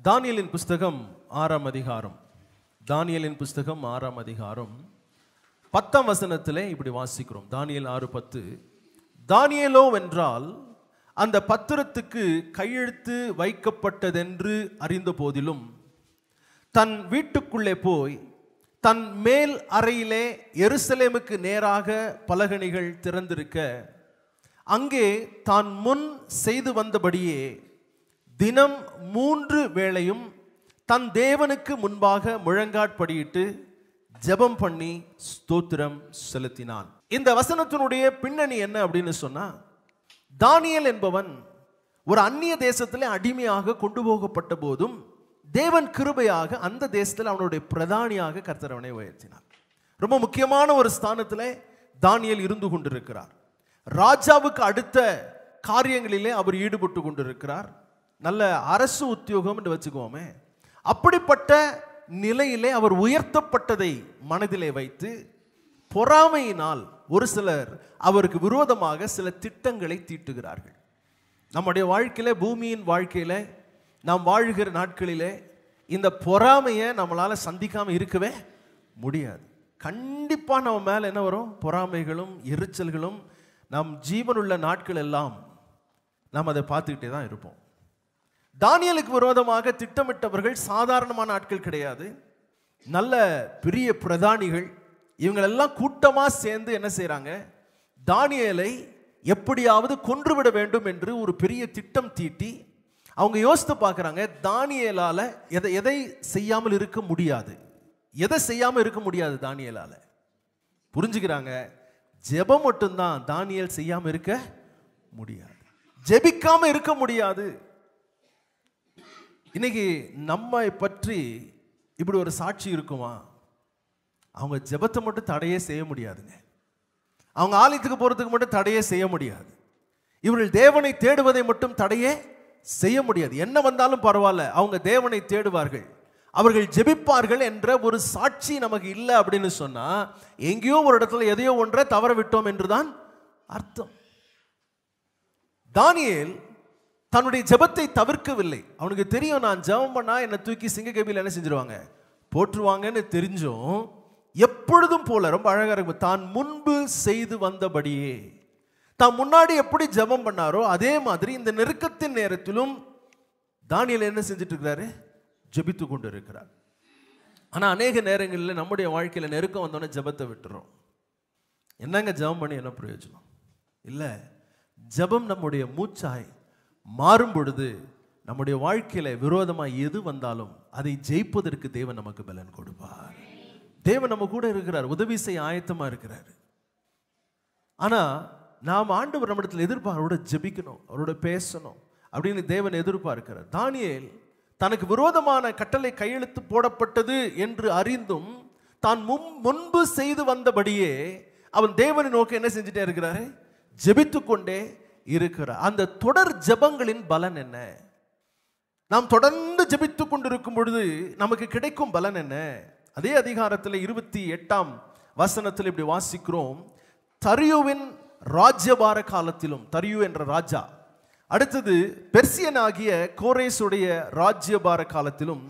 தானியேலின் புஸ்தகம் 6ஆம் அதிகாரம். தானியேலின் புஸ்தகம் 6ஆம் அதிகாரம் 10ஆம் வசனத்திலே இப்படி வாசிக்கிறோம். தானியேல் 6:10. தானியேலோ வென்றால் அந்த பத்திரத்துக்கு கையெழுத்து வைக்கப்பட்டதென்று அறிந்த போதிலும் தன் வீட்டுக்குள்ளே போய் தன் மேல் அறையிலே எருசலேமுக்கு நேராக பலகணிகள் திறந்திருக்க அங்கே தான் முன் செய்து வந்தபடியே தினம் 3 வேளையும் தன் தேவனுக்கு முன்பாக முழங்காற்படியிட்டு ஜெபம் பண்ணி ஸ்தோத்திரம் செலுத்தினான். இந்த வசனத்தினுடைய பின்னணி என்ன அப்படின்னு சொன்னா, தானியேல் என்பவன் ஒரு அந்நிய தேசத்திலே அடிமையாக கொண்டு போகப்பட்ட போதும் தேவன் கிருபையாக அந்த தேசத்தில் அவனுடைய பிரதானியாக கர்த்தர் அவனை உயர்த்தினார். ரொம்ப முக்கியமான ஒரு ஸ்தானத்திலே தானியேல் இருந்து கொண்டிருக்கிறார். ராஜாவுக்கு அடுத்த காரியங்களிலே அவர் ஈடுபட்டு கொண்டிருக்கிறார். நல்ல அரசு உத்தியோகம் என்று வச்சுக்கோமே. அப்படிப்பட்ட நிலையிலே அவர் உயர்த்தப்பட்டதை மனதிலே வைத்து பொறாமையினால் ஒரு சிலர் அவருக்கு விரோதமாக சில திட்டங்களை தீட்டுகிறார்கள். நம்முடைய வாழ்க்கையில, பூமியின் வாழ்க்கையில நாம் வாழ்கிற நாட்களிலே இந்த பொறாமையை நம்மளால சந்திக்காம இருக்கவே முடியாது. கண்டிப்பா நம்ம மேல என்ன வரும்? பொறாமைகளும் எரிச்சல்களும். நம் ஜீவனுள்ள நாட்கள் எல்லாம் நாம் அதை பார்த்துக்கிட்டே தான் இருப்போம். தானியேலுக்கு விரோதமாக திட்டமிட்டவர்கள் சாதாரணமான ஆட்கள் கிடையாது. நல்ல பெரிய பிரதானிகள். இவங்களெல்லாம் கூட்டமாக சேர்ந்து என்ன செய்கிறாங்க? தானியேலை எப்படியாவது கொன்றுவிட வேண்டும் என்று ஒரு பெரிய திட்டம் தீட்டி அவங்க யோசித்து பார்க்குறாங்க. தானியேலால் எதை செய்யாமல் இருக்க முடியாது. எதை செய்யாமல் இருக்க முடியாது தானியேலால்? புரிஞ்சுக்கிறாங்க. ஜெபம் மட்டும்தான் தானியேல் செய்யாமல் இருக்க முடியாது. ஜெபிக்காம இருக்க முடியாது. இன்னைக்கு நம்மை பற்றி இப்படி ஒரு சாட்சி இருக்குமா? அவங்க ஜெபத்தை மட்டும் தடையே செய்ய முடியாதுங்க. அவங்க ஆலயத்துக்கு போகிறதுக்கு மட்டும் தடையே செய்ய முடியாது. இவர்கள் தேவனை தேடுவதை மட்டும் தடையே செய்ய முடியாது. என்ன வந்தாலும் பரவாயில்ல, அவங்க தேவனை தேடுவார்கள், அவர்கள் ஜெபிப்பார்கள் என்ற ஒரு சாட்சி நமக்கு இல்லை அப்படின்னு சொன்னா எங்கேயோ ஒரு இடத்துல எதையோ ஒன்றை தவற விட்டோம் என்றுதான் அர்த்தம். தானியேல் தன்னுடைய ஜெபத்தை தவிர்க்கவில்லை. அவனுக்கு தெரியும், நான் ஜெபம் பண்ணா என்னை தூக்கி சிங்கக்கபியில் என்ன செஞ்சிருவாங்க? போற்றுவாங்கன்னு தெரிஞ்சும் எப்பொழுதும் போல ரொம்ப அழகா இருக்கும். தான் முன்பு செய்து வந்தபடியே, தான் முன்னாடி எப்படி ஜெபம் பண்ணாரோ அதே மாதிரி இந்த நெருக்கத்தின் நேரத்திலும் தானியேல் என்ன செஞ்சுட்டு இருக்கிறாரு? ஜெபித்து கொண்டு இருக்கிறார். ஆனால் அநேக நேரங்களில் நம்முடைய வாழ்க்கையில் நெருக்கம் வந்தோடனே ஜெபத்தை விட்டுறோம். என்னங்க ஜெபம் பண்ணி என்ன பிரயோஜனம்? இல்லை, ஜெபம் நம்முடைய மூச்சாய் மாறும் பொழுது நம்முடைய வாழ்க்கையில விரோதமாக எது வந்தாலும் அதை ஜெயிப்பதற்கு தேவன் நமக்கு பலன் கொடுப்பார். தேவன் நம்ம கூட இருக்கிறார், உதவி செய்ய ஆயத்தமா இருக்கிறார். ஆனா நாம் ஆண்டவர் நம்மிடத்தில் அவரோட ஜெபிக்கணும், அவரோட பேசணும் அப்படின்னு தேவன் எதிர்பார்க்கிறார். தானியேல் தனக்கு விரோதமான கட்டளை கையெழுத்து போடப்பட்டது என்று அறிந்தும் தான் முன்பு செய்து வந்தபடியே அவன் தேவனை நோக்கி என்ன செஞ்சுட்டே இருக்கிறாரு? ஜெபித்து கொண்டே இருக்கிறார். அந்த தொடர் ஜெபங்களின் பலன் என்ன? நாம் தொடர்ந்து ஜெபித்து கொண்டிருக்கும் பொழுது நமக்கு கிடைக்கும் பலன் என்ன? அதே அதிகாரத்தில் 28ஆம் வசனத்தில் இப்படி வாசிக்கிறோம். தரியுவின் ராஜ்யபார காலத்திலும், தரியு என்ற ராஜா, அடுத்தது பெர்சியன் ஆகிய கோரேசுடைய ராஜ்யபார காலத்திலும்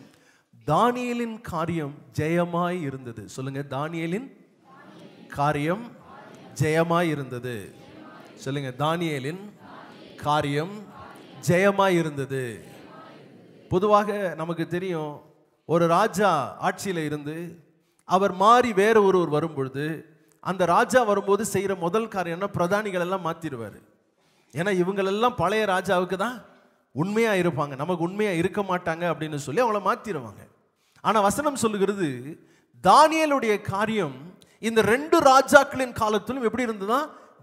தானியேலின் காரியம் ஜெயமாய் இருந்தது. சொல்லுங்க, தானியேலின் காரியம் ஜெயமாய் இருந்தது. சொல்லுங்க, தானியேலின் காரியம் ஜெயமாய் இருந்தது. பொதுவாக நமக்கு தெரியும், ஒரு ராஜா ஆட்சியில் இருந்து அவர் மாறி வேற ஒருவர் வரும் பொழுது அந்த ராஜா வரும்போது செய்கிற முதல் காரியம் என்ன? பிரதானிகள் எல்லாம் மாற்றிடுவார். ஏன்னா இவங்களெல்லாம் பழைய ராஜாவுக்கு தான் உண்மையாக இருப்பாங்க, நமக்கு உண்மையாக இருக்க மாட்டாங்க அப்படின்னு சொல்லி அவங்கள மாற்றிடுவாங்க. ஆனால் வசனம் சொல்லுகிறது, தானியேலுடைய காரியம் இந்த 2 ராஜாக்களின் காலத்திலும் எப்படி இருந்ததுன்னா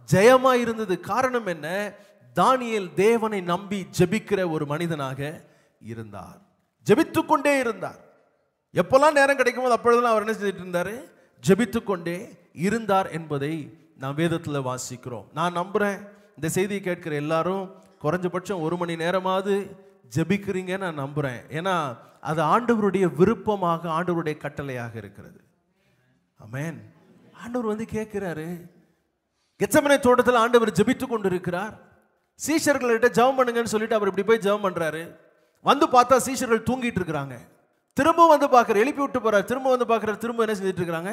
ஜெயமாக இருந்தது. காரணம் என்ன? தானியேல் தேவனை நம்பி ஜெபிக்கிற ஒரு மனிதனாக இருந்தார். ஜெபித்து கொண்டே இருந்தார். எப்பெல்லாம் நேரம் கிடைக்கும் போது அப்பொழுதெல்லாம் அவர் என்ன செஞ்சுட்டு இருந்தார்? ஜெபித்து கொண்டே இருந்தார் என்பதை நாம் வேதத்தில் வாசிக்கிறோம். நான் நம்புறேன் இந்த செய்தியை கேட்கிற எல்லாரும் குறைஞ்சபட்சம் 1 மணி நேரமாவது ஜெபிக்கிறீங்கன்னு நான் நம்புறேன். ஏன்னா அது ஆண்டவருடைய விருப்பமாக, ஆண்டவருடைய கட்டளையாக இருக்கிறது. ஆமென். ஆண்டவர் கேட்கிறாரு. கெத்செமனே தோட்டத்தில் ஆண்டவர் ஜெபித்து கொண்டு இருக்கிறார். சீஷர்கள்கிட்ட ஜெபம் பண்ணுங்கன்னு சொல்லிட்டு அவர் இப்படி போய் ஜெபம் பண்றாரு. வந்து பார்த்தா சீஷர்கள் தூங்கிட்டு இருக்கிறாங்க. திரும்ப வந்து பார்க்குற, எழுப்பி விட்டு போறாரு, திரும்ப வந்து பார்க்குற, திரும்ப என்ன செஞ்சுட்டு இருக்கிறாங்க?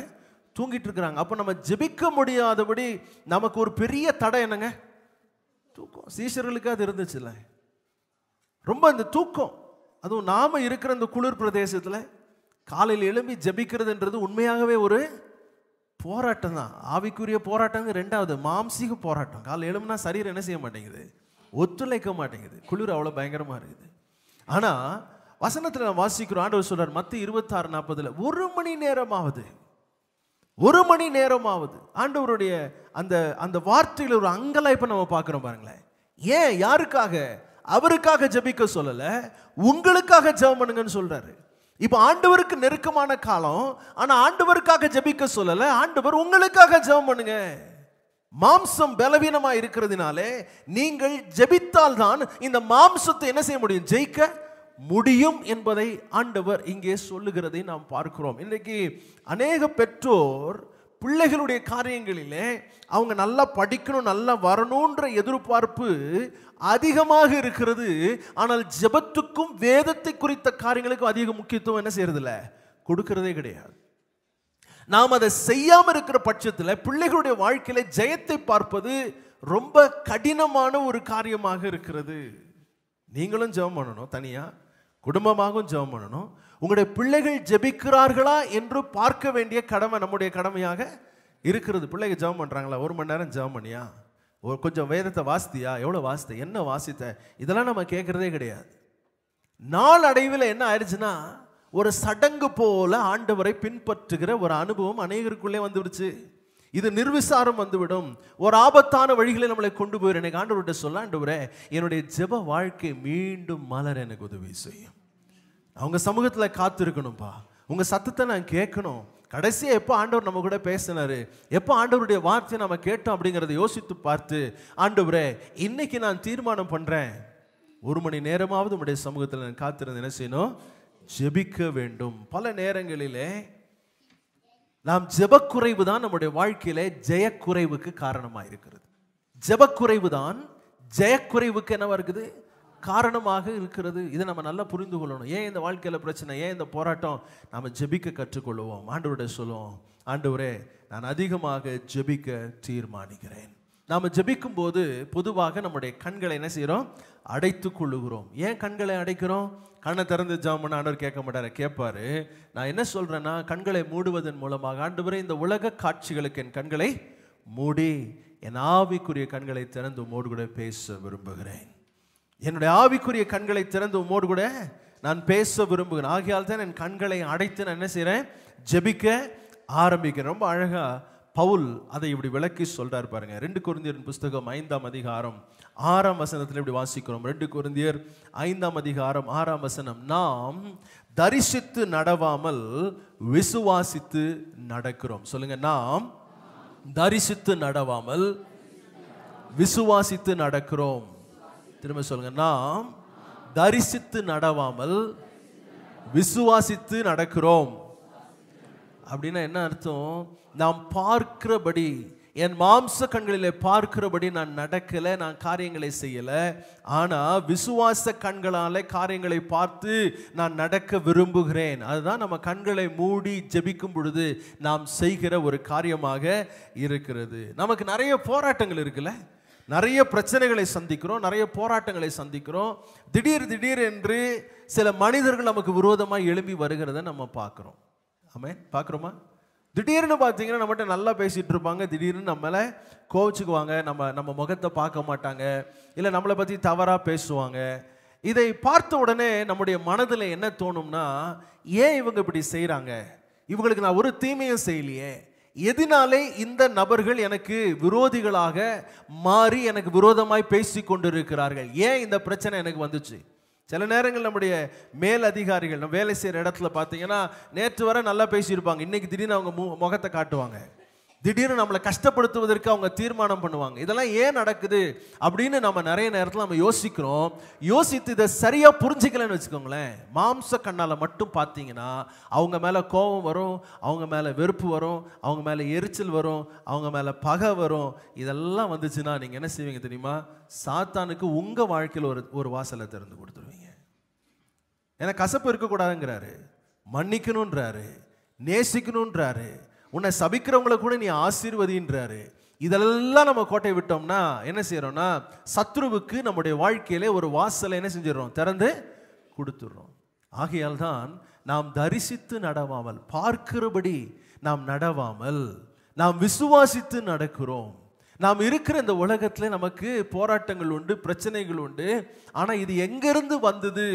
தூங்கிட்டு இருக்கிறாங்க. அப்போ நம்ம ஜெபிக்க முடியாதபடி நமக்கு ஒரு பெரிய தடை என்னங்க? தூக்கம். சீஷர்களுக்கு அது இருந்துச்சுல்ல, ரொம்ப அந்த தூக்கம். அதுவும் நாம இருக்கிற இந்த குளிர் பிரதேசத்தில் காலையில் எழும்பி ஜெபிக்கிறதுன்றது உண்மையாகவே ஒரு போராட்டம் தான். ஆவிக்குரிய போராட்டம். ரெண்டாவது மாம்சீக போராட்டம். காலையில் எழும்புனா சரீரம் என்ன செய்ய மாட்டேங்குது? ஒத்துழைக்க மாட்டேங்குது. குளிர் அவ்வளோ பயங்கரமாக இருக்குது. ஆனால் வசனத்தில் நான் வாசிக்கிறோம், ஆண்டவர் சொல்றார் மத்திய 26:40 1 மணி நேரமாவது, 1 மணி நேரமாவது. ஆண்டவருடைய அந்த அந்த வார்த்தையில் ஒரு அங்கலாய்ப்பை நம்ம பார்க்குறோம் பாருங்களேன். ஏன்? யாருக்காக? அவருக்காக ஜெபிக்க சொல்லல, உங்களுக்காக ஜெபம் பண்ணுங்கன்னு சொல்றாரு. இப்போ ஆண்டவருக்கு நெருக்கமான காலம், ஆனா ஆண்டவருக்காக ஜெபிக்க சொல்லல, ஆண்டவர் உங்களுக்காக ஜெபம் பண்ணுங்க. மாம்சம் பலவீனமா இருக்கிறதுனாலே நீங்கள் ஜெபித்தால் தான் இந்த மாம்சத்தை என்ன செய்ய முடியும்? ஜெயிக்க முடியும் என்பதை ஆண்டவர் இங்கே சொல்லுகிறதை நாம் பார்க்கிறோம். இன்றைக்கு அநேக பெற்றோர் பிள்ளைகளுடைய காரியங்களிலே அவங்க நல்லா படிக்கணும், நல்லா வரணுன்ற எதிர்பார்ப்பு அதிகமாக இருக்கிறது. ஆனால் ஜெபத்துக்கும் வேதத்தை குறித்த காரியங்களுக்கும் அதிக முக்கியத்துவம் என்ன செய்யறதில்ல? கொடுக்கிறதே கிடையாது. நாம் அதை செய்யாமல் இருக்கிற பட்சத்தில் பிள்ளைகளுடைய வாழ்க்கையில ஜெயத்தை பார்ப்பது ரொம்ப கடினமான ஒரு காரியமாக இருக்கிறது. நீங்களும் ஜெபம் பண்ணணும், தனியா குடும்பமாகவும் ஜெபம் பண்ணணும். உங்களுடைய பிள்ளைகள் ஜெபிக்கிறார்களா என்று பார்க்க வேண்டிய கடமை நம்முடைய கடமையாக இருக்கிறது. பிள்ளைகள் ஜெபம் பண்ணுறாங்களா? 1 மணி நேரம் ஜெபம் பண்ணியா? கொஞ்சம் வேதத்தை வாசித்தியா? எவ்வளோ வாசித்த? என்ன வாசித்த? இதெல்லாம் நம்ம கேட்குறதே கிடையாது. நாள் அடைவில் என்ன ஆயிடுச்சுன்னா, ஒரு சடங்கு போல ஆண்டவரை பின்பற்றுகிற ஒரு அனுபவம் அநேகருக்குள்ளே வந்துடுச்சு. இது நிர்விசாரம் வந்துவிடும். ஒரு ஆபத்தான வழிகளை நம்மளை கொண்டு போயிடும். எனக்கு ஆண்டவர்கிட்ட சொல்ல, ஆண்டவரே என்னுடைய ஜெப வாழ்க்கை மீண்டும் மலர எனக்கு உதவி செய்யும். அவங்க சமூகத்தில் காத்திருக்கணும்ப்பா, உங்க சத்தத்தை நான் கேட்கணும். கடைசியாக எப்போ ஆண்டவர் நம்ம கூட பேசினாரு, எப்போ ஆண்டவருடைய வார்த்தையை நம்ம கேட்டோம் அப்படிங்கிறத யோசித்து பார்த்து, ஆண்டவரே இன்னைக்கு நான் தீர்மானம் பண்றேன், 1 மணி நேரமாவது உங்களுடைய சமூகத்தில் நான் காத்திருந்து என்ன செய்யணும்? ஜெபிக்க வேண்டும். பல நேரங்களிலே நாம் ஜெபக்குறைவு தான் நம்முடைய வாழ்க்கையிலே ஜெயக்குறைவுக்கு காரணமாக இருக்கிறது. ஜெபக்குறைவு தான் ஜெயக்குறைவுக்கு என்னவா இருக்குது? காரணமாக இருக்கிறது. இதை நம்ம நல்லா புரிந்து கொள்ளணும். ஏன் இந்த வாழ்க்கையில் பிரச்சனை, ஏன் இந்த போராட்டம்? நாம் ஜெபிக்க கற்றுக்கொள்வோம். ஆண்டவருடைய சொல்லுவோம், ஆண்டவரே நான் அதிகமாக ஜெபிக்க தீர்மானிக்கிறேன். நாம் ஜெபிக்கும் போது பொதுவாக நம்முடைய கண்களை என்ன செய்கிறோம்? அடைத்து கொள்ளுகிறோம். ஏன் கண்களை அடைக்கிறோம்? கண்ணை திறந்து ஜெபம் பண்ண ஆண்டவர் கேட்க மாட்டாரு, கேட்பாரு. நான் என்ன சொல்றேன்னா, கண்களை மூடுவதன் மூலமாக ஆண்டவரே இந்த உலக காட்சிகளுக்கு என் கண்களை மூடி என் ஆவிக்குரிய கண்களை திறந்து உம்மோடு கூட பேச விரும்புகிறேன். என்னுடைய ஆவிக்குரிய கண்களை திறந்து உம்மோடு கூட நான் பேச விரும்புகிறேன். ஆகையால் தான் என் கண்களை அடைத்து நான் என்ன செய்கிறேன்? ஜெபிக்க ஆரம்பிக்கிறேன். ரொம்ப அழகா பவுல் அதை இப்படி விளக்கி சொல்றார் பாருங்க. 2 கொரிந்தியர் புஸ்தகம் 5ஆம் அதிகாரம் 6ஆம் வசனத்தில் இப்படி வாசிக்கிறோம். 2 கொரிந்தியர் 5ஆம் அதிகாரம் 6ஆம் வசனம். நாம் தரிசித்து நடவாமல் விசுவாசித்து நடக்கிறோம். சொல்லுங்க, நாம் தரிசித்து நடவாமல் விசுவாசித்து நடக்கிறோம். திரும்ப சொல்லுங்க, நாம் தரிசித்து நடவாமல் விசுவாசித்து நடக்கிறோம். அப்படின்னா என்ன அர்த்தம்? நாம் பார்க்கிறபடி, என் மாம்ச கண்களிலே பார்க்கிறபடி நான் நடக்கல, நான் காரியங்களை செய்யல. ஆனா விசுவாச கண்களாலே காரியங்களை பார்த்து நான் நடக்க விரும்புகிறேன். அதுதான் நம்ம கண்களை மூடி ஜெபிக்கும் பொழுது நாம் செய்கிற ஒரு காரியமாக இருக்கிறது. நமக்கு நிறைய போராட்டங்கள் இருக்குல்ல, நிறைய பிரச்சனைகளை சந்திக்கிறோம், நிறைய போராட்டங்களை சந்திக்கிறோம். திடீர் என்று சில மனிதர்கள் நமக்கு விரோதமாக எழும்பி வருகிறத நம்ம பார்க்குறோம். ஆமென், பார்க்குறோமா? திடீர்னு பார்த்தீங்கன்னா நம்மகிட்ட நல்லா பேசிகிட்டு இருப்பாங்க, திடீர்னு நம்மளை கோவிச்சுக்குவாங்க, நம்ம முகத்தை பார்க்க மாட்டாங்க, இல்லை நம்மளை பற்றி தவறாக பேசுவாங்க. இதை பார்த்த உடனே நம்முடைய மனதில் என்ன தோணும்னா, ஏன் இவங்க இப்படி செய்கிறாங்க? இவங்களுக்கு நான் ஒரு தீமையும் செய்யலையே, எதனாலே இந்த நபர்கள் எனக்கு விரோதிகளாக மாறி எனக்கு விரோதமாய் பேசி கொண்டிருக்கிறார்கள்? ஏன் இந்த பிரச்சனை எனக்கு வந்துச்சு? சில நேரங்கள் நம்முடைய மேல் அதிகாரிகள், நம்ம வேலை செய்கிற இடத்துல பார்த்தீங்கன்னா நேற்று வரை நல்லா பேசியிருப்பாங்க, இன்னைக்கு திடீர்னு அவங்க முகத்தை காட்டுவாங்க, திடீர்னு நம்மளை கஷ்டப்படுத்துவதற்கு அவங்க தீர்மானம் பண்ணுவாங்க. இதெல்லாம் ஏன் நடக்குது அப்படின்னு நம்ம நிறைய நேரத்தில் நம்ம யோசிக்கிறோம். யோசித்து இதை சரியாக புரிஞ்சிக்கலன்னு வச்சுக்கோங்களேன், மாம்ச கண்ணால் மட்டும் பார்த்தீங்கன்னா அவங்க மேலே கோபம் வரும், அவங்க மேலே வெறுப்பு வரும், அவங்க மேலே எரிச்சல் வரும், அவங்க மேலே பகை வரும். இதெல்லாம் வந்துச்சுன்னா நீங்கள் என்ன செய்வீங்க தெரியுமா? சாத்தானுக்கு உங்கள் வாழ்க்கையில் ஒரு வாசலை திறந்து கொடுத்துருவீங்க. ஏன்னா கசப்பு இருக்கக்கூடாதுங்கிறாரு, மன்னிக்கணுன்றாரு, நேசிக்கணுன்றாரு, உன்னை சபிக்கிறவங்களை கூட நீ ஆசீர்வதின்றாரு. இதெல்லாம் நம்ம கோட்டை விட்டோம்னா என்ன செய்யறோம்னா சத்ருவுக்கு நம்முடைய வாழ்க்கையிலே ஒரு வாசலை என்ன செஞ்சிடறோம், திறந்து கொடுத்துடுறோம். ஆகையால் தான் நாம் தரிசித்து நடவாமல், பார்க்கிறபடி நாம் நடவாமல், நாம் விசுவாசித்து நடக்கிறோம். நாம் இருக்கிற இந்த உலகத்தில் நமக்கு போராட்டங்கள் உண்டு, பிரச்சனைகள் உண்டு. ஆனால் இது எங்கிருந்து வந்தது,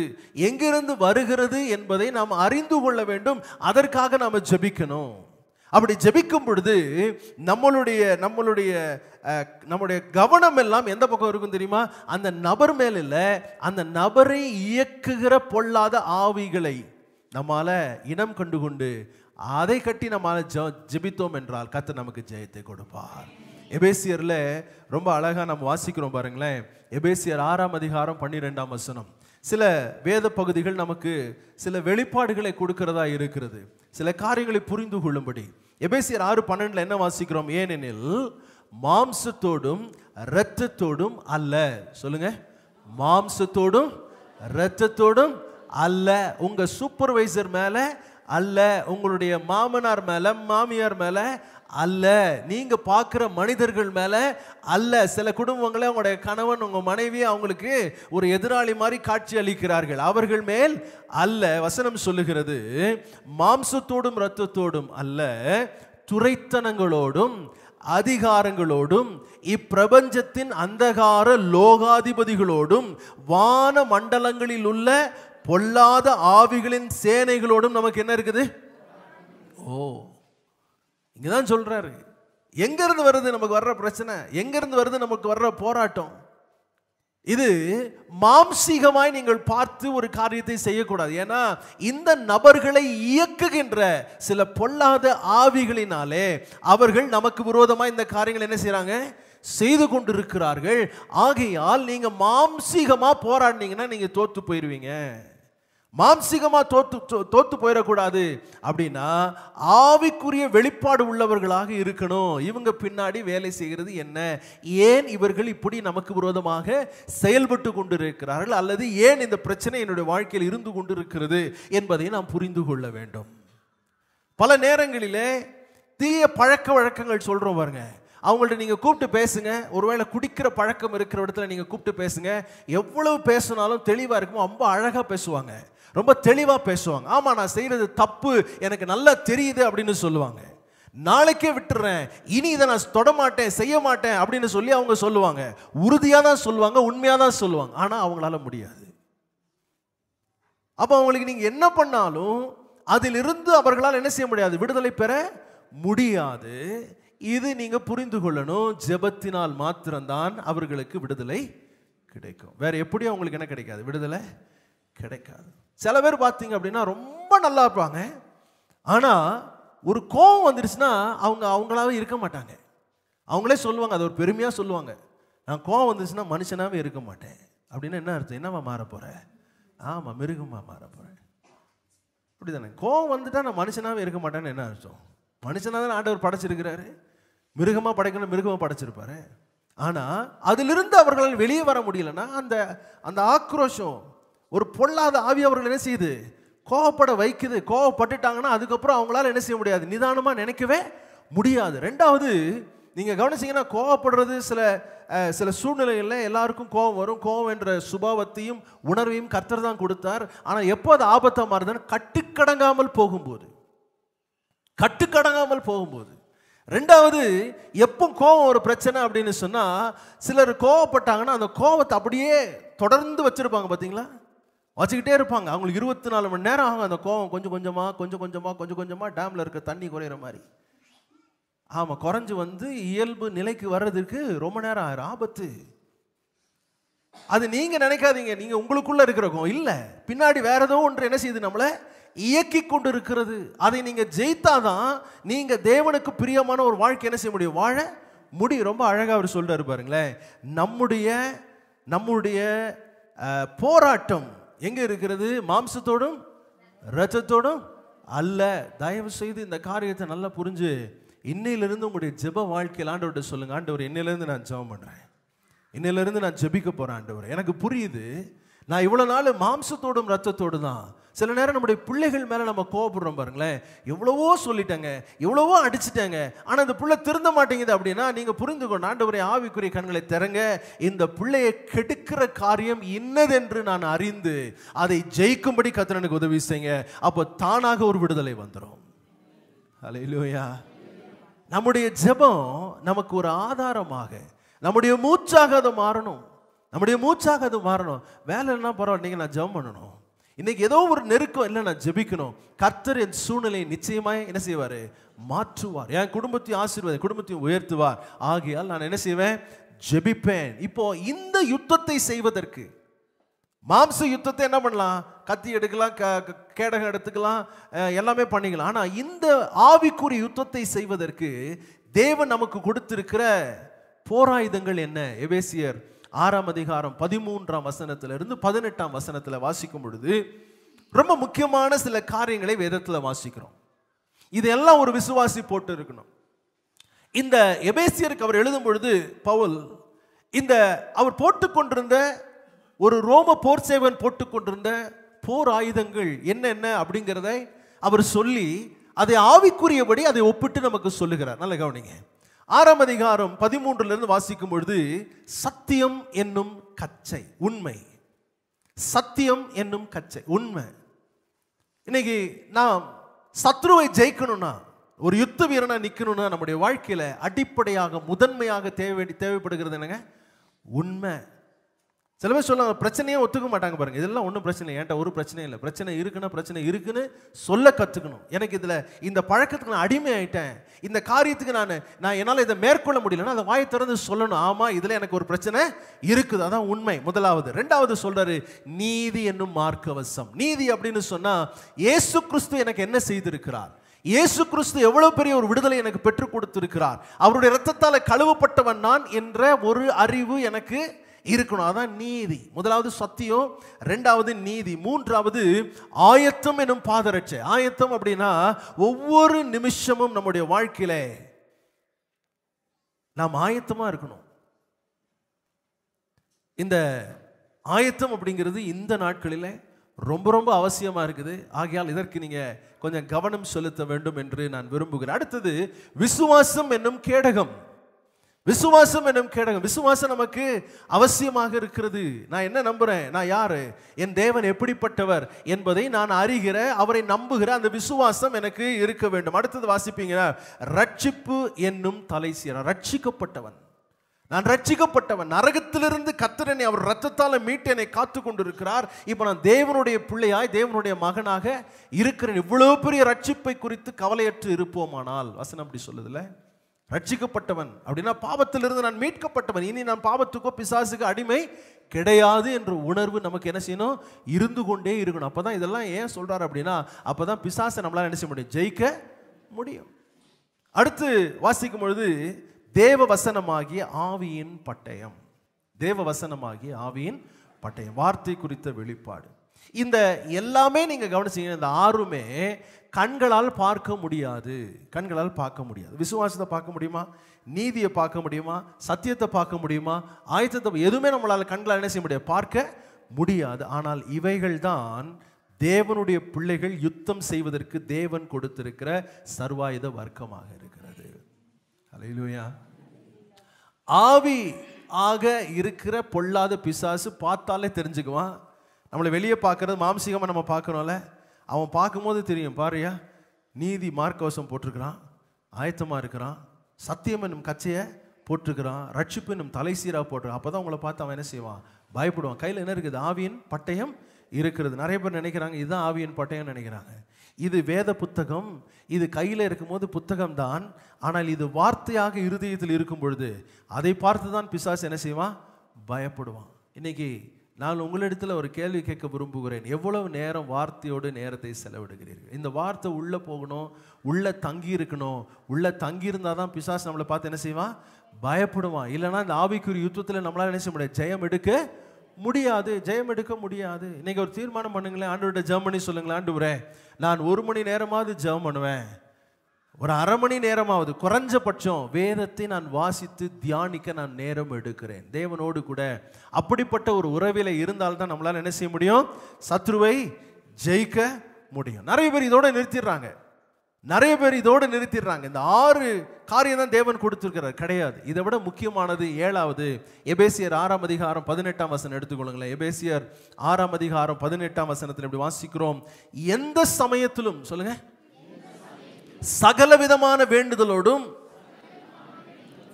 எங்கிருந்து வருகிறது என்பதை நாம் அறிந்து கொள்ள வேண்டும். அதற்காக நாம் ஜெபிக்கணும். அப்படி ஜெபிக்கும் பொழுது நம்முடைய கவனம் எல்லாம் எந்த பக்கம் இருக்கும் தெரியுமா? அந்த நபர் மேல் இல்லை, அந்த நபரை இயக்குகிற பொல்லாத ஆவிகளை நம்மால இனம் கண்டு கொண்டு அதை கட்டி நம்மால ஜெபித்தோம் என்றால் கர்த்தர் நமக்கு ஜெயத்தை கொடுப்பார். எபேசியர்ல ரொம்ப அழகா நம்ம வாசிக்கிறோம் பாருங்களேன். எபேசியர் 6ஆம் அதிகாரம் 12ஆம் வசனம். சில வேத பகுதிகள் நமக்கு சில வெளிப்பாடுகளை கொடுக்கிறதா இருக்கிறது, சில காரியங்களை புரிந்து கொள்ளும்படி. எபேசியர் 6:12 என்ன வாசிக்கிறோம்? ஏனெனில் மாம்சத்தோடும் இரத்தத்தோடும் அல்ல. சொல்லுங்க, மாம்சத்தோடும் இரத்தத்தோடும் அல்ல. உங்க சூப்பர்வைசர் மேல அல்ல, உங்களுடைய மாமனார் மேல மாமியார் மேல அல்ல, நீங்க பார்க்கிற மனிதர்கள் மேல அல்ல. சில குடும்பங்களை உங்களுடைய கணவன் உங்க மனைவி அவங்களுக்கு ஒரு எதிராளி மாதிரி காட்சி அளிக்கிறார்கள், அவர்கள் மேல் அல்ல. வசனம் சொல்லுகிறது, மாம்சத்தோடும் இரத்தத்தோடும் அல்ல, துரைத்தனங்களோடும் அதிகாரங்களோடும் இப்பிரபஞ்சத்தின் அந்தகார லோகாதிபதிகளோடும் வான மண்டலங்களில் உள்ள பொல்லாத ஆவிகளின் சேனைகளோடும் நமக்கு என்ன இருக்குது? ஓ, இங்கதான் சொல்றாரு. எங்க இருந்து வருது நமக்கு வர்ற பிரச்சனை, எங்க இருந்து வருது நமக்கு வர்ற போராட்டம்? இது மாம்சீகமாய் நீங்கள் பார்த்து ஒரு காரியத்தை செய்யக்கூடாது. ஏன்னா இந்த நபர்களை இயக்குகின்ற சில பொல்லாத ஆவிகளினாலே அவர்கள் நமக்கு விரோதமாக இந்த காரியங்கள் என்ன செய்யறாங்க, செய்து கொண்டிருக்கிறார்கள். ஆகையால் நீங்க மாம்சீகமா போராடினீங்கன்னா நீங்க தோத்து போயிருவீங்க. மாம்சீகமா தோத்து போயிடக்கூடாது. அப்படின்னா ஆவிக்குரிய வெளிப்பாடு உள்ளவர்களாக இருக்கணும். இவங்க பின்னாடி வேலை செய்கிறது என்ன, ஏன் இவர்கள் இப்படி நமக்கு விரோதமாக செயல்பட்டு கொண்டிருக்கிறார்கள், அல்லது ஏன் இந்த பிரச்சனை என்னுடைய வாழ்க்கையில் இருந்து கொண்டிருக்கிறது என்பதை நாம் புரிந்து கொள்ள வேண்டும். பல நேரங்களிலே தீய பழக்க வழக்கங்கள் சொல்றோம் பாருங்க, அவங்கள்ட்ட நீங்கள் கூப்பிட்டு பேசுங்க. ஒருவேளை குடிக்கிற பழக்கம் இருக்கிற இடத்துல நீங்கள் கூப்பிட்டு பேசுங்க. எவ்வளவு பேசினாலும் தெளிவாக இருக்குமோ ரொம்ப அழகாக பேசுவாங்க, ரொம்ப தெளிவாக பேசுவாங்க. ஆமாம், நான் செய்கிறது தப்பு, எனக்கு நல்லா தெரியுது அப்படின்னு சொல்லுவாங்க. நாளைக்கே விட்டுறேன், இனி இதை நான் தொடமாட்டேன், செய்ய மாட்டேன் அப்படின்னு சொல்லி அவங்க சொல்லுவாங்க. உறுதியாக தான் சொல்லுவாங்க, உண்மையாக தான் சொல்லுவாங்க. ஆனால் அவங்களால முடியாது. அப்போ அவங்களுக்கு நீங்கள் என்ன பண்ணாலும் அதிலிருந்து அவர்களால் என்ன செய்ய முடியாது, விடுதலை பெற முடியாது. இது நீங்க புரிந்து கொள்ளணும். ஜெபத்தினால் மாத்திரம்தான் அவர்களுக்கு விடுதலை கிடைக்கும். வேற எப்படி அவங்களுக்கு என்ன கிடைக்காது, விடுதலை கிடைக்காது. சில பேர் பார்த்தீங்க அப்படின்னா ரொம்ப நல்லா இருப்பாங்க, ஆனா ஒரு கோபம் வந்துருச்சுன்னா அவங்களாவே இருக்க மாட்டாங்க. அவங்களே சொல்லுவாங்க, அது ஒரு பெருமையா சொல்லுவாங்க, நான் கோபம் வந்துருச்சுன்னா மனுஷனாவே இருக்க மாட்டேன். அப்படின்னா என்ன அர்த்தம்? என்னவா மாற போற? ஆமா, மிருகமா மாற போறேன். அப்படிதானே? கோபம் வந்துட்டா நான் மனுஷனாவே இருக்க மாட்டேன்னு என்ன அர்த்தம்? மனுஷனாக தான் ஆண்டவர் படைச்சிருக்கிறாரு, மிருகமா படைக்கணும், மிருகமா படைச்சிருப்பாரு. ஆனா அதிலிருந்து அவர்களால் வெளியே வர முடியலன்னா அந்த ஆக்ரோஷம், ஒரு பொல்லாத ஆவி அவர்கள் என்ன செய்யுது, கோவப்பட வைக்குது. கோவப்பட்டுட்டாங்கன்னா அதுக்கப்புறம் அவங்களால என்ன செய்ய முடியாது, நிதானமா நினைக்கவே முடியாது. ரெண்டாவது, நீங்க கவனிச்சீங்கன்னா கோவப்படுறது சில சூழ்நிலைகளில் எல்லாருக்கும் கோபம் வரும். கோபம் என்ற சுபாவத்தையும் உணர்வையும் கர்த்தர் தான் கொடுத்தார். ஆனா எப்போ அது ஆபத்தா மாறுதுன்னு கட்டுக்கடங்காமல் போகும்போது, கட்டுக்கடங்காமல் போகும்போது. ரெண்டாவது, எப்போ கோபம் ஒரு பிரச்சனை அப்படின்னு சொன்னா, சிலர் கோவப்பட்டாங்கன்னா அந்த கோபத்தை அப்படியே தொடர்ந்து வச்சிருப்பாங்க. பார்த்தீங்களா? வச்சுக்கிட்டே இருப்பாங்க. அவங்களுக்கு 24 மணி நேரம் ஆகும் அந்த கோபம் கொஞ்சம் கொஞ்சமா டேம்ல இருக்க தண்ணி குறையிற மாதிரி. ஆமா, குறைஞ்சு வந்து இயல்பு நிலைக்கு வர்றதுக்கு ரொம்ப நேரம் ஆயிரும். ஆபத்து. அது நீங்க நினைக்காதீங்க, நீங்க உங்களுக்குள்ள இருக்கிற கோபம் இல்ல, பின்னாடி வேற ஏதோ ஒன்று என்ன செய்யுது, நம்மளை இயக்கி கொண்டு இருக்கிறது. அதை நீங்க ஜெயித்தாதான் நீங்க தேவனுக்கு பிரியமான ஒரு வாழ்க்கை என்ன செய்ய முடியும், வாழ முடியும். ரொம்ப அழகா அவர் சொல்றாரு பாருங்களேன். நம்முடைய போராட்டம் எங்க இருக்கிறது? மாம்சத்தோடும் இரத்தத்தோடும் அல்ல. தயவு செய்து இந்த காரியத்தை நல்லா புரிஞ்சு இன்னையிலிருந்து உங்களுடைய ஜெப வாழ்க்கையில் ஆண்டவர்கிட்ட சொல்லுங்க, ஆண்டவர் இன்னையிலிருந்து நான் ஜெபம் பண்றேன், இன்னையிலிருந்து நான் ஜெபிக்க போறேன். ஆண்டவர், எனக்கு புரியுது நான் இவ்வளவு நாள் மாம்சத்தோடும் ரத்தத்தோடு தான். சில நேரம் நம்முடைய பிள்ளைகள் மேல நம்ம கோபப்படுறோம் பாருங்களேன். எவ்வளவோ சொல்லிட்டாங்க, எவ்வளவோ அடிச்சுட்டாங்க, ஆனா இந்த பிள்ளை திருந்த மாட்டேங்குது அப்படின்னா நீங்க புரிந்துக்கொண்டு ஆண்டவரே ஆவிக்குரிய கண்களை திறங்க, இந்த பிள்ளையை கெடுக்கிற காரியம் இன்னதென்று நான் அறிந்து அதை ஜெயிக்கும்படி கர்த்தர் எனக்கு உதவி செய்யுங்க. அப்போ தானாக ஒரு விடுதலை வந்துடும். ஹல்லேலூயா. நம்முடைய ஜெபம் நமக்கு ஒரு ஆதாரமாக, நம்முடைய மூச்சாக அது மாறணும். நம்முடைய மூச்சாக அது மாறணும். வேலை இல்லைன்னா பரவாயில்ல, நீங்கள் நான் ஜெபம் பண்ணணும். இன்னைக்கு ஏதோ ஒரு நெருக்கம் இல்லை, நான் ஜெபிக்கணும். கர்த்தர் என் சூழ்நிலையை நிச்சயமாய் என்ன செய்வார்? மாற்றுவார். என் குடும்பத்தையும் ஆசீர்வாத, குடும்பத்தையும் உயர்த்துவார். ஆகையால் நான் என்ன செய்வேன்? ஜெபிப்பேன். இப்போ இந்த யுத்தத்தை செய்வதற்கு, மாம்ச யுத்தத்தை என்ன பண்ணலாம்? கத்தி எடுக்கலாம், கேடகம் எடுத்துக்கலாம், எல்லாமே பண்ணிக்கலாம். ஆனால் இந்த ஆவிக்குரிய யுத்தத்தை செய்வதற்கு தேவன் நமக்கு கொடுத்திருக்கிற போராயுதங்கள் என்ன? எபேசியர் 6ஆம் அதிகாரம் 13ஆம் வசனத்திலிருந்து 18ஆம் வசனத்தில் வாசிக்கும் பொழுது ரொம்ப முக்கியமான சில காரியங்களை வேதத்தில் வாசிக்கிறோம். இதெல்லாம் ஒரு விசுவாசி போட்டு இருக்கணும். இந்த எபேசியருக்கு அவர் எழுதும் பொழுது பவுல் இந்த அவர் போட்டுக்கொண்டிருந்த ஒரு ரோம போர் சேவகன் போட்டுக்கொண்டிருந்த போர் ஆயுதங்கள் என்னென்ன அப்படிங்கிறதை அவர் சொல்லி அதை ஆவிக்குரியபடி அதை ஒப்பிட்டு நமக்கு சொல்லுகிறார். நல்ல கவனிங்க. 6ஆம் அதிகாரம் 13 வாசிக்கும் பொழுது சத்தியம் என்னும் கச்சை, உண்மை. சத்தியம் என்னும் கச்சை, உண்மை. இன்னைக்கு நாம் சத்ருவை ஜெயிக்கணும்னா, ஒரு யுத்த வீரனா நிற்கணும்னா நம்முடைய வாழ்க்கையில அடிப்படையாக முதன்மையாக தேவைப்படுகிறது என்னங்க? உண்மை. சில பேர் சொல்லுவாங்க பிரச்சனையே ஒத்துக்க மாட்டாங்க பாருங்க. இதெல்லாம் ஒன்றும் பிரச்சனை இல்லை, என்கிட்ட ஒரு பிரச்சனையும் இல்லை. பிரச்சனை இருக்குன்னா பிரச்சனை இருக்குன்னு சொல்ல கற்றுக்கணும். எனக்கு இதில் இந்த பழக்கத்துக்கு நான் அடிமை ஆயிட்டேன், இந்த காரியத்துக்கு நான் என்னால் இதை மேற்கொள்ள முடியலன்னா அதை வாயை திறந்து சொல்லணும். ஆமாம், இதில் எனக்கு ஒரு பிரச்சனை இருக்குது, அதான் உண்மை. முதலாவது. ரெண்டாவது சொல்றாரு நீதி என்னும் மார்க்கவசம். நீதி அப்படின்னு சொன்னா இயேசு கிறிஸ்து எனக்கு என்ன செய்திருக்கிறார், இயேசு கிறிஸ்து எவ்வளவு பெரிய ஒரு விடுதலை எனக்கு பெற்றுக் கொடுத்திருக்கிறார், அவருடைய இரத்தத்தால் கழுவப்பட்டவன் நான் என்ற ஒரு அறிவு எனக்கு இருக்கணும். அதான் நீதி. முதலாவது சத்தியம், ரெண்டாவது நீதி, மூன்றாவது ஆயத்தம் எனும் பாதரட்சை. ஆயத்தம் அப்படின்னா ஒவ்வொரு நிமிஷமும் நம்முடைய வாழ்க்கையில நாம் ஆயத்தமா இருக்கணும். இந்த ஆயத்தம் அப்படிங்கிறது இந்த நாட்களில் ரொம்ப ரொம்ப அவசியமா இருக்குது. ஆகையால் இதற்கு நீங்க கொஞ்சம் கவனம் செலுத்த வேண்டும் என்று நான் விரும்புகிறேன். அடுத்தது விசுவாசம் என்னும் கேடகம். விசுவாசம் என்னும் கேடகம். விசுவாசம் நமக்கு அவசியமாக இருக்கிறது. நான் என்ன நம்புறேன்? நான் யாரு, என் தேவன் எப்படிப்பட்டவர் என்பதை நான் அறிகிற, அவரை நம்புகிற அந்த விசுவாசம் எனக்கு இருக்க வேண்டும். அடுத்தது வாசிப்பீங்க, ரட்சிப்பு என்னும் தலைசீர. ரட்சிக்கப்பட்டவன், நான் ரட்சிக்கப்பட்டவன். நரகத்திலிருந்து கர்த்தர் என்னை அவர் ரத்தத்தால் மீட்டு என்னை காத்து கொண்டிருக்கிறார். இப்போ நான் தேவனுடைய பிள்ளையாய், தேவனுடைய மகனாக இருக்கிறேன். இவ்வளவு பெரிய ரட்சிப்பை குறித்து கவலையற்று இருப்போமானால், வசனம் அப்படி சொல்லுதுல, ரட்சிக்கப்பட்டவன் அப்படின்னா பாவத்திலிருந்து நான் மீட்கப்பட்டவன், இனி நான் பாவத்துக்கோ பிசாசுக்கு அடிமை கிடையாது என்ற உணர்வு நமக்கு என்ன செய்யணும்? இருந்து கொண்டே இருக்கணும். அப்பதான் இதெல்லாம் ஏன் சொல்றாரு அப்படின்னா, அப்பதான் பிசாசை நம்மளால என்ன செய்ய முடியும்? ஜெயிக்க முடியும். அடுத்து வாசிக்கும் பொழுது தேவ வசனமாகிய ஆவியின் பட்டயம். தேவ வசனமாகிய ஆவியின் பட்டயம், வார்த்தை குறித்த வெளிப்பாடு. இந்த எல்லாமே நீங்க கவனிச்சீங்க, இந்த ஆறுமே கண்களால் பார்க்க முடியாது. கண்களால் பார்க்க முடியாது. விசுவாசத்தை பார்க்க முடியுமா? நீதியை பார்க்க முடியுமா? சத்தியத்தை பார்க்க முடியுமா? ஆயத்தத்தை எதுவுமே நம்மளால் கண்களால் என்ன செய்ய முடியாது? பார்க்க முடியாது. ஆனால் இவைகள் தான் தேவனுடைய பிள்ளைகள் யுத்தம் செய்வதற்கு தேவன் கொடுத்திருக்கிற சர்வாயுத வர்க்கமாக இருக்கிறது. ஹல்லேலூயா. ஆவி ஆக இருக்கிற பொல்லாத பிசாசு பார்த்தாலே தெரிஞ்சுக்குவான். நம்மளை வெளியே பார்க்கறது மாம்சீகமாக நம்ம பார்க்கணும்ல, அவன் பார்க்கும்போது தெரியும். பாருயா, நீதி மார்க்கவசம் போட்டிருக்கிறான், ஆயத்தமாக இருக்கிறான், சத்தியம் என்னும் கச்சையை போட்டிருக்கிறான், ரட்சிப்பு என்னும் தலைசீராக போட்டிருக்கான். அப்போ தான் உங்களை பார்த்து அவன் என்ன செய்வான்? பயப்படுவான். கையில் என்ன இருக்குது? ஆவியின் பட்டயம் இருக்கிறது. நிறைய பேர் நினைக்கிறாங்க இதுதான் ஆவியின் பட்டயம் நினைக்கிறாங்க. இது வேத புத்தகம், இது கையில் இருக்கும்போது புத்தகம் தான். ஆனால் இது வார்த்தையாக இருதயத்தில் இருக்கும் பொழுது அதை பார்த்து தான் பிசாசு என்ன செய்வான்? பயப்படுவான். இன்னைக்கு நான் உங்களிடத்தில் ஒரு கேள்வி கேட்க விரும்புகிறேன். எவ்வளவு நேரம் வார்த்தையோடு நேரத்தை செலவிடுகிறீர்கள்? இந்த வார்த்தை உள்ளே போகணும், உள்ளே தங்கி இருக்கணும். உள்ளே தங்கி இருந்தால் தான் பிசாசு நம்மளை பார்த்து என்ன செய்வான்? பயப்படுவான். இல்லைன்னா இந்த ஆவிக்குரிய யுத்தத்தில் நம்மளால் என்ன செய்ய முடியாது? ஜெயம் எடுக்க முடியாது. ஜெயம் எடுக்க முடியாது. இன்னைக்கு ஒரு தீர்மானம் பண்ணுங்களேன். ஆண்டவர்கிட்ட ஜெபம் பண்ணி சொல்லுங்களேன், ஆண்டவரே நான் 1 மணி நேரமாவது ஜெபம் பண்ணுவேன். ஒரு அரை மணி நேரமாவது குறைஞ்சபட்சம் வேதத்தை நான் வாசித்து தியானிக்க நான் நேரம் எடுக்கிறேன். தேவனோடு கூட அப்படிப்பட்ட ஒரு உறவில இருந்தால்தான் நம்மளால என்ன செய்ய முடியும்? சத்ருவை ஜெயிக்க முடியும். நிறைய பேர் இதோட நிறுத்திடுறாங்க. இந்த 6 காரியம் தான் தேவன் கொடுத்திருக்கிறார். கிடையாது. இதை விட முக்கியமானது 7வது. எபேசியர் 6ஆம் அதிகாரம் 18ஆம் வசனம் எடுத்துக்கொள்ளுங்களேன். எபேசியர் 6ஆம் அதிகாரம் 18ஆம் வசனத்தில் இப்படி வாசிக்கிறோம். எந்த சமயத்திலும் சொல்லுங்க, சகலவிதமான வேண்டுதலோடும்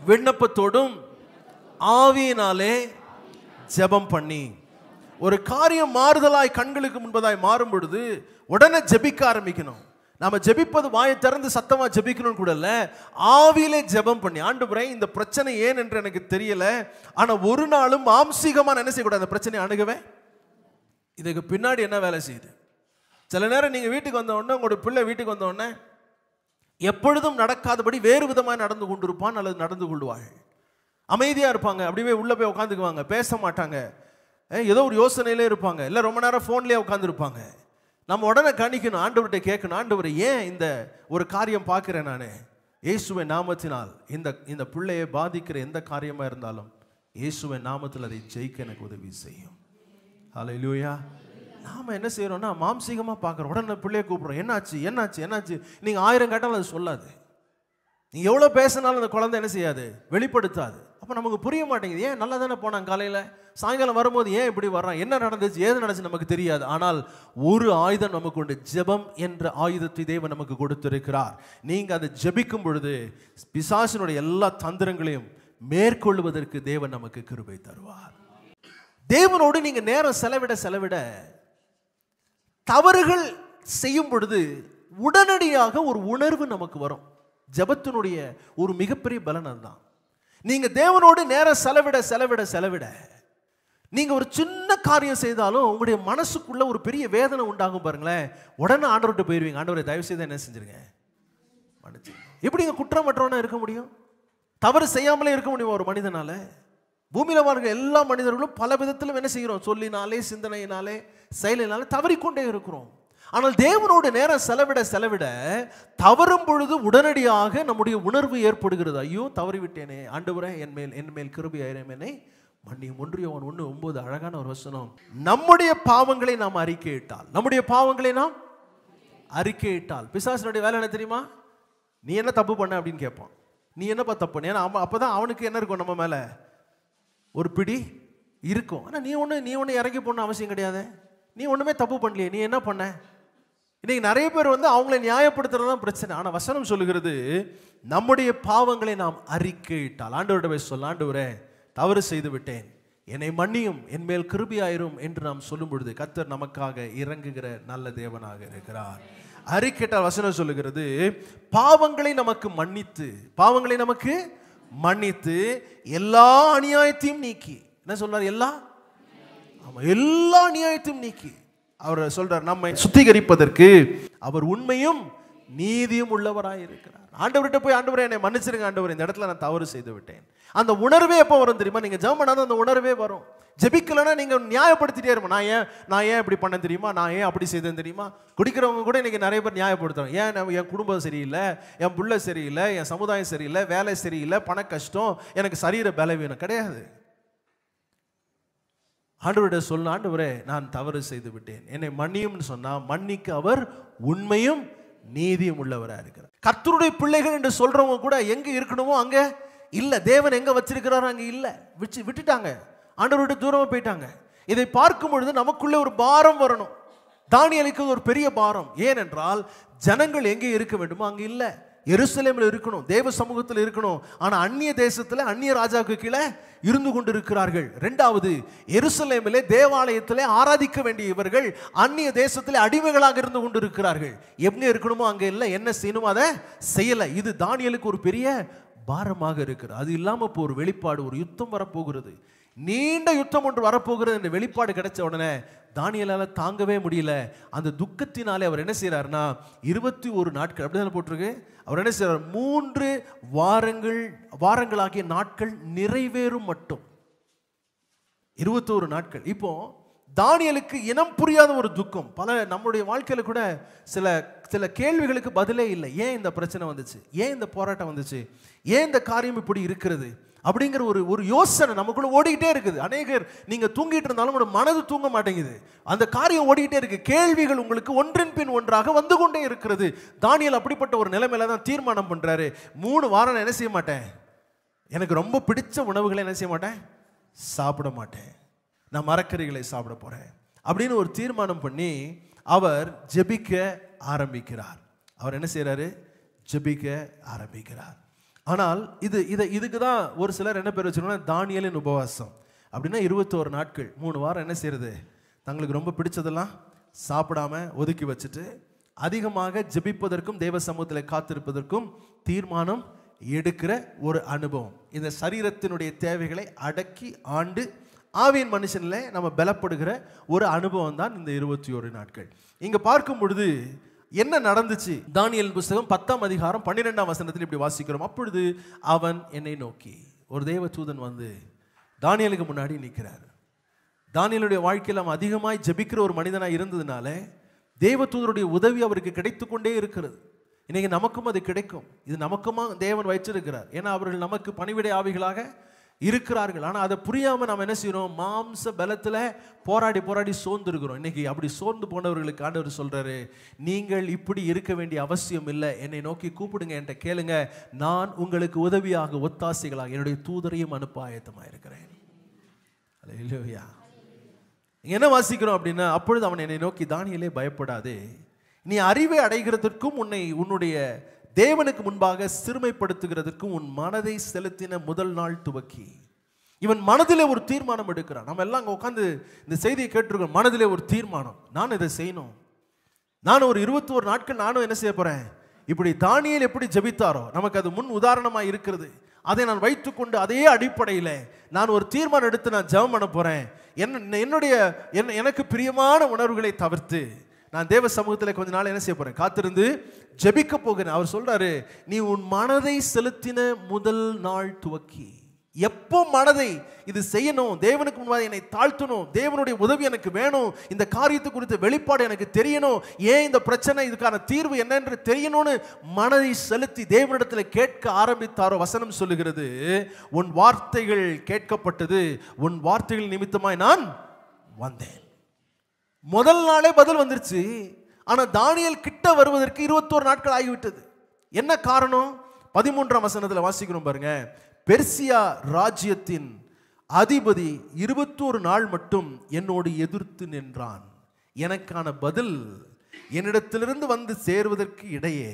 விண்ணப்பத்தோடும் ஆவியினாலே ஜெபம் பண்ணி. ஒரு காரியம் மாறுதலாய் கண்களுக்கு முன்பதாய் மாறும் பொழுது உடனே ஜெபிக்க ஆரம்பிக்கணும். நாம ஜெபிப்பது வாயை திறந்து சத்தமா ஜெபிக்கணும் கூட இல்ல, ஆவியிலே ஜெபம் பண்ணி, ஆண்டவரே இந்த பிரச்சனை ஏன் என்று எனக்கு தெரியல, ஆனா ஒரு நாளும் மாம்சீகமா என்ன செய்யக்கூடாது, அந்த பிரச்சனையை அணுகவே. இதுக்கு பின்னாடி என்ன வேலை செய்யுது? சில நேரம் நீங்க வீட்டுக்கு வந்த உடனே, உங்களோட பிள்ளை வீட்டுக்கு வந்த உடனே எப்பொழுதும் நடக்காதபடி வேறு விதமாக நடந்து கொண்டிருப்பான் அல்லது நடந்து கொள்வாள். அமைதியா இருப்பாங்க, அப்படியே உள்ள போய் உட்காந்துக்குவாங்க, பேச மாட்டாங்க, ஏதோ ஒரு யோசனையிலே இருப்பாங்க, இல்லை ரொம்ப நேரம் ஃபோன்லேயே உட்காந்துருப்பாங்க. நம்ம உடனே கணிக்கணும், ஆண்டவர்கிட்ட கேட்கணும், ஆண்டவர் ஏன் இந்த ஒரு காரியம் பார்க்கிறேன் நான், இயேசுவின் நாமத்தினால் இந்த பிள்ளையை பாதிக்கிற எந்த காரியமாக இருந்தாலும் இயேசுவின் நாமத்தில் அதை ஜெயிக்க எனக்கு உதவி செய்யும். ஹல்லேலூயா. நாம் என்ன செய்கிறோம்னா மாம்சீகமாக பார்க்குறோம். உடனே பிள்ளையை கூப்பிட்றோம், என்னாச்சு என்னாச்சு என்னாச்சு. நீங்கள் 1000 கேட்டாலும் அது சொல்லாது. நீங்கள் எவ்வளோ பேசினாலும் அந்த குழந்தை என்ன செய்யாது, வெளிப்படுத்தாது. அப்போ நமக்கு புரிய மாட்டேங்குது. ஏன் நல்லா தானே போனாங்க, காலையில் சாயங்காலம் வரும்போது ஏன் இப்படி வர்றான், என்ன நடந்துச்சு ஏது நடந்துச்சு நமக்கு தெரியாது. ஆனால் ஒரு ஆயுதம் நமக்கு உண்டு, ஜெபம் என்ற ஆயுதத்தை தேவன் நமக்கு கொடுத்திருக்கிறார். நீங்கள் அதை ஜெபிக்கும் பொழுது பிசாசினுடைய எல்லா தந்திரங்களையும் மேற்கொள்வதற்கு தேவன் நமக்கு கிருபை தருவார். தேவனோடு நீங்கள் நேரம் செலவிட தவறுகள் செய்யும் பொழுது உடனடியாக ஒரு உணர்வு நமக்கு வரும். ஜெபத்தினுடைய ஒரு மிகப்பெரிய பலன் அதுதான். நீங்க தேவனோடு நேரம் செலவிட நீங்க ஒரு சின்ன காரியம் செய்தாலும் உங்களுடைய மனசுக்குள்ள ஒரு பெரிய வேதனை உண்டாகும் பாருங்களேன். உடனே ஆண்டவர்கிட்ட போயிருவீங்க, ஆண்டவரை தயவு செய்து என்ன செஞ்சிருங்க, எப்படிங்க குற்றமற்றவனா இருக்க முடியும்? தவறு செய்யாமலே இருக்க முடியுமா ஒரு மனிதனால? பூமியில் வாழ்கிற எல்லா மனிதர்களும் பல விதத்திலும் என்ன செய்கிறோம், சொல்லினாலே சிந்தனையினாலே செயலினாலே தவறிக்கொண்டே இருக்கிறோம். ஆனால் தேவனோடு நேரம் செலவிட தவறும் பொழுது உடனடியாக நம்முடைய உணர்வு ஏற்படுகிறது. ஐயோ தவறிவிட்டேனே, ஆண்டவரே என் மேல் கிருபையாயிரம் என்னை மன்னியும். 1 யோவான் 1:9 அழகான ஒரு வசனம். நம்முடைய பாவங்களை நாம் அறிக்கையிட்டால் பிசாசினுடைய வேலை என்ன தெரியுமா? நீ என்ன தப்பு பண்ண அப்படின்னு கேட்பான். நீ என்னப்பா தப்பு பண்ண? ஏன்னா அப்பதான் அவனுக்கு என்ன இருக்கும், நம்ம மேல ஒரு பிடி இருக்கும். ஆனால் நீ ஒன்று இறங்கி போன அவசியம் கிடையாது. நீ ஒன்றுமே தப்பு பண்ணலையே, நீ என்ன பண்ண? இன்னைக்கு நிறைய பேர் அவங்கள நியாயப்படுத்துறது தான் பிரச்சனை. ஆனால் வசனம் சொல்லுகிறது, நம்முடைய பாவங்களை நாம் அறிக்கையிட்டால், ஆண்டவர்கிட்ட போய் சொல்ல, ஆண்டவரே தவறு செய்து விட்டேன், என்னை மன்னியும், என் மேல் கிருபையாயிரும் என்று நாம் சொல்லும் பொழுது கர்த்தர் நமக்காக இறங்குகிற நல்ல தேவனாக இருக்கிறார். அறிக்கையிட்டால் வசனம் சொல்லுகிறது, பாவங்களை நமக்கு மன்னித்து எல்லா அநியாயத்தையும் நீக்கி, என்ன சொல்றார், எல்லா அநியாயத்தையும் நீக்கி அவர் சொல்றார், நம்மை சுத்திகரிப்பதற்கு அவர் உண்மையும் நீதியும் உள்ளவராய் இருக்கிறார். ஆண்டவர்கிட்ட போய், ஆண்டவரே என்னை மன்னிச்சிருங்க, ஆண்டவர் இந்த இடத்துல நான் தவறு செய்து விட்டேன். அந்த உணர்வே எப்போ வரும் தெரியுமா? நீங்க ஜெபம் பண்ணாத அந்த உணர்வே வரும். ஜெபிக்கலன்னா நீங்க நியாயப்படுத்திட்டே இருப்போம். நான் ஏன் இப்படி பண்ண தெரியுமா, நான் ஏன் அப்படி செய்தேன் தெரியுமா? குடிக்கிறவங்க கூட இன்னைக்கு நிறைய பேர் நியாயப்படுத்துறோம். ஏன் என் குடும்பம் சரியில்லை, என் பிள்ளை சரியில்லை, என் சமுதாயம் சரியில்லை, வேலை சரியில்லை, பண கஷ்டம், எனக்கு சரீர பலவீனம். கிடையாது. ஆண்டவரிடம் சொல்ல, ஆண்டவரே நான் தவறு செய்து விட்டேன், என்னை மன்னியும்னு சொன்னா மன்னிக்க அவர் உண்மையும் நீதியும் உள்ளவராக இருக்கிறார். கர்த்தருடைய பிள்ளைகள் என்று சொல்றவங்க கூட எங்க இருக்கணுமோ அங்க இல்ல. தேவன் எங்க வச்சிருக்கிறாரோ அங்க இல்ல, விட்டுட்டாங்க, ஆண்டவர்கிட்ட தூரமா போயிட்டாங்க. இதை பார்க்கும் பொழுது நமக்குள்ளே ஒரு பாரம் வரணும். தானியேலுக்கு ஒரு பெரிய பாரம். ஏனென்றால் ஜனங்கள் எங்கே இருக்க வேண்டுமோ அங்க இல்ல. எருசலேமில் இருக்கணும், தேவ சமூகத்தில் இருக்கணும். ஆனா அந்நிய தேசத்துல அந்நிய ராஜாவுக்கு கீழே இருந்து கொண்டிருக்கிறார்கள். 2வது, எருசலேமிலே தேவாலயத்திலே ஆராதிக்க வேண்டிய இவர்கள் அந்நிய தேசத்திலே அடிமைகளாக இருந்து கொண்டிருக்கிறார்கள். எங்க இருக்கணுமோ அங்க இல்லை, என்ன செய்யணுமோ அதை செய்யல. இது தானியேலுக்கு ஒரு பெரிய பாரமாக இருக்கிறது. அது இல்லாம இப்போ ஒரு வெளிப்பாடு, ஒரு யுத்தம் வரப்போகிறது, நீண்ட யுத்தம் ஒன்று வரப்போகிறது என்ற வெளிப்பாடு கிடைச்ச உடனே தானியேலால தாங்கவே முடியல. அந்த துக்கத்தினாலே அவர் என்ன செய்யறாருன்னா 21 நாட்கள் அப்படிதான் போட்டிருக்கு. அவர் என்ன செய்யறார், 3 வாரங்களாகிய நாட்கள் நிறைவேறும் மட்டும் 21 நாட்கள். இப்போ தானியேலுக்கு இனம் புரியாத ஒரு துக்கம். பல நம்முடைய வாழ்க்கையில கூட சில சில கேள்விகளுக்கு பதிலே இல்லை. ஏன் இந்த பிரச்சனை வந்துச்சு, ஏன் இந்த போராட்டம் வந்துச்சு, ஏன் இந்த காரியம் இப்படி இருக்கிறது அப்படிங்கிற ஒரு யோசனை நமக்குள்ள ஓடிக்கிட்டே இருக்குது. அநேகர் நீங்க தூங்கிட்டு இருந்தாலும் உங்களோட மனது தூங்க மாட்டேங்குது, அந்த காரியம் ஓடிக்கிட்டே இருக்கு. கேள்விகள் உங்களுக்கு ஒன்றின் பின் ஒன்றாக வந்து கொண்டே இருக்கிறது. தானியேல் அப்படிப்பட்ட ஒரு நிலைமையில தான் தீர்மானம் பண்றாரு, 3 வாரம் நான் என்ன செய்ய மாட்டேன், எனக்கு ரொம்ப பிடிச்ச உணவுகளை என்ன செய்ய மாட்டேன், சாப்பிட மாட்டேன், நான் மரக்கறிகளை சாப்பிட போறேன் அப்படின்னு ஒரு தீர்மானம் பண்ணி அவர் ஜெபிக்க ஆரம்பிக்கிறார். அவர் என்ன செய்யறாரு, ஜெபிக்க ஆரம்பிக்கிறார். ஆனால் இதுக்கு தான் ஒரு சிலர் என்ன பேர் வச்சிருக்காங்க, தானியேலின் உபவாசம். அப்படின்னா 21 நாட்கள் 3 வாரம் என்ன செய்யறது, தங்களுக்கு ரொம்ப பிடிச்சதெல்லாம் சாப்பிடாம ஒதுக்கி வச்சுட்டு அதிகமாக ஜெபிப்பதற்கும் தேவ சமூகத்தில் காத்திருப்பதற்கும் தீர்மானம் எடுக்கிற ஒரு அனுபவம். இந்த சரீரத்தினுடைய தேவைகளை அடக்கி ஆண்டு ஆவியின் மனுஷன்ல நம்ம பலப்படுகிற ஒரு அனுபவம் தான் இந்த 21 நாட்கள். இங்க பார்க்கும் பொழுது என்ன நடந்துச்சு, தானியேல் புத்தகம் 10ஆம் அதிகாரம் 12ஆம் வசனத்தில் இப்படி வாசிக்கிறோம். அப்பொழுது அவன் என்னை நோக்கி, ஒரு தேவ தூதன் வந்து தானியேலுக்கு முன்னாடி நிற்கிறார். தானியேலுடைய வாழ்க்கையில் அவன் அதிகமாய் ஜெபிக்கிற ஒரு மனிதனாக இருந்ததுனால தேவ தூதருடைய உதவி அவருக்கு கிடைத்து கொண்டே இருக்கிறது. இன்னைக்கு நமக்கும் அது கிடைக்கும். இது நமக்குமா தேவன் வைச்சிருக்கிறார். ஏன்னா அவர்கள் நமக்கு பணிவிடை ஆவிகளாக இருக்கிறார்கள். ஆனால் அதை புரியாமல் நாம் என்ன செய்யறோம், மாம்ச பலத்தில் போராடி போராடி சோர்ந்து இருக்கிறோம். இன்னைக்கு அப்படி சோர்ந்து போனவர்களுக்கு ஆண்டவர் சொல்றாரு, நீங்கள் இப்படி இருக்க வேண்டிய அவசியம் இல்லை, என்னை நோக்கி கூப்பிடுங்க, என்கிட்ட கேளுங்க, நான் உங்களுக்கு உதவியாக ஒத்தாசைகளாக என்னுடைய தூதரையும் அனுப்ப ஆயத்தமாக இருக்கிறேன். அல்லேலூயா. என்ன வாசிக்கிறோம் அப்படின்னா, அப்பொழுது அவன் என்னை நோக்கி, தானியேலே பயப்படாதே, நீ அறிவை அடைகிறதற்கும் உன்னுடைய தேவனுக்கு முன்பாக சிறுமைப்படுத்துகிறதற்கும் உன் மனதை செலுத்தின முதல் நாள் துவக்கி. இவன் மனதிலே ஒரு தீர்மானம் எடுக்கிறான். நம்ம எல்லாம் அங்கே உட்காந்து இந்த செய்தியை கேட்டிருக்கோம். மனதிலே ஒரு தீர்மானம், நான் இதை செய்யணும், நான் ஒரு 21 நாட்கள் நானும் என்ன செய்ய போறேன், இப்படி தானியேல் எப்படி ஜெபித்தாரோ நமக்கு அது முன் உதாரணமாக இருக்கிறது. அதை நான் வைத்துக்கொண்டு அதே அடிப்படையில் நான் ஒரு தீர்மானம் எடுத்து நான் ஜெபம் பண்ண போறேன். எனக்கு பிரியமான உணர்வுகளை தவிர்த்து நான் தேவ சமூகத்தில் கொஞ்ச நாள் என்ன செய்ய போறேன், காத்திருந்து ஜெபிக்க போகிறேன். அவர் சொல்றாரு, நீ உன் மனதை செலுத்தின முதல் நாள் துவக்கி. எப்போ மனதை இது செய்யணும், தேவனுக்கு முன்பாக என்னை தாழ்த்தணும், தேவனுடைய உதவி எனக்கு வேணும், இந்த காரியத்தை குறித்த வெளிப்பாடு எனக்கு தெரியணும், ஏன் இந்த பிரச்சனை, இதுக்கான தீர்வு என்னென்று தெரியணும்னு மனதை செலுத்தி தேவனிடத்தில் கேட்க ஆரம்பித்தாரோ, வசனம் சொல்லுகிறது, உன் வார்த்தைகள் கேட்கப்பட்டது, உன் வார்த்தைகள் நிமித்தமாய் நான் வந்தேன். முதல் நாளே பதில் வந்துருச்சு. ஆனா தானியேல் கிட்ட வருவதற்கு 21 நாட்கள் ஆகிவிட்டது. என்ன காரணம்? 13ஆம் வசனத்தில் வாசிக்கிறோம் பாருங்க. பெர்சியா ராஜ்யத்தின் அதிபதி 21 நாள் மட்டும் என்னோடு எதிர்த்து நின்றான். எனக்கான பதில் என்னிடத்திலிருந்து வந்து சேருவதற்கு இடையே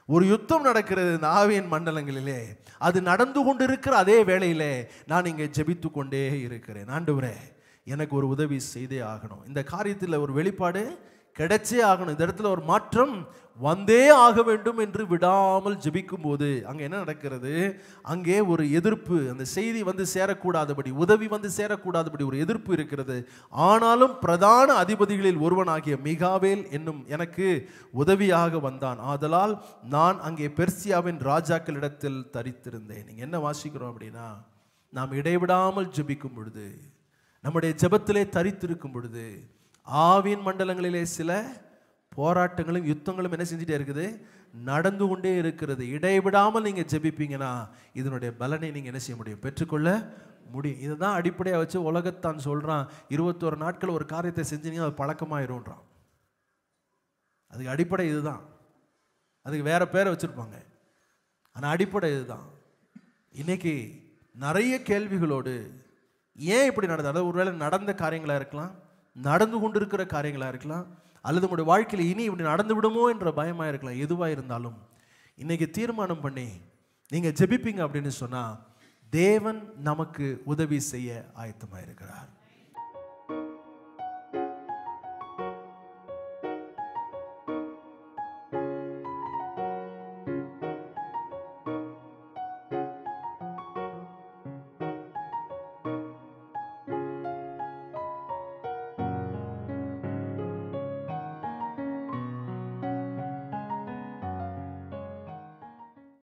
ஒரு யுத்தம் நடக்கிறது இந்த ஆவியின் மண்டலங்களிலே. அது நடந்து கொண்டிருக்கிற அதே வேளையிலே நான் இங்கே ஜெபித்து கொண்டே இருக்கிறேன். ஆண்டவரே, எனக்கு ஒரு உதவி செய்தே ஆகணும், இந்த காரியத்தில் ஒரு வெளிப்பாடு கிடைச்சே ஆகணும், இந்த இடத்துல ஒரு மாற்றம் வந்தே ஆக வேண்டும் என்று விடாமல் ஜெபிக்கும் போது அங்கே என்ன நடக்கிறது, அங்கே ஒரு எதிர்ப்பு, அந்த செய்தி வந்து சேரக்கூடாதபடி, உதவி வந்து சேரக்கூடாதபடி ஒரு எதிர்ப்பு இருக்கிறது. ஆனாலும் பிரதான அதிபதிகளில் ஒருவனாகிய மிகாவேல் என்னும் எனக்கு உதவியாக வந்தான். ஆதலால் நான் அங்கே பெர்சியாவின் ராஜாக்களிடத்தில் தரித்திருந்தேன். நீங்கள் என்ன வாசிக்கிறோம் அப்படின்னா, நாம் இடைவிடாமல் ஜெபிக்கும் பொழுது, நம்முடைய ஜெபத்திலே தரித்திருக்கும் பொழுது, ஆவியின் மண்டலங்களிலே சில போராட்டங்களும் யுத்தங்களும் என்ன செஞ்சுட்டே இருக்குது, நடந்து கொண்டே இருக்கிறது. இடைவிடாமல் நீங்கள் ஜெபிப்பீங்கன்னா இதனுடைய பலனை நீங்கள் என்ன செய்ய முடியும், பெற்றுக்கொள்ள முடியும். இதுதான் அடிப்படையாக வச்சு உலகத்தான் சொல்கிறான், 21 நாட்கள் ஒரு காரியத்தை செஞ்சீங்கன்னா அது பழக்கமாயிரும்ன்றான். அதுக்கு அடிப்படை இதுதான். அதுக்கு வேற பேரை வச்சுருப்பாங்க, ஆனால் அடிப்படை இதுதான். இன்னைக்கு நிறைய கேள்விகளோடு ஏன் இப்படி நடந்தது, அதாவது ஒருவேளை நடந்த காரியங்களாக இருக்கலாம், நடந்து கொண்டிருக்கிற காரியங்களாக இருக்கலாம், அல்லது உங்களுடைய வாழ்க்கையில் இனி இப்படி நடந்து விடுமோ என்ற பயமாக இருக்கலாம். எதுவாக இருந்தாலும் இன்னைக்கு தீர்மானம் பண்ணி நீங்கள் ஜெபிப்பீங்க அப்படின்னு சொன்னால் தேவன் நமக்கு உதவி செய்ய ஆயத்தமாக இருக்கிறார்.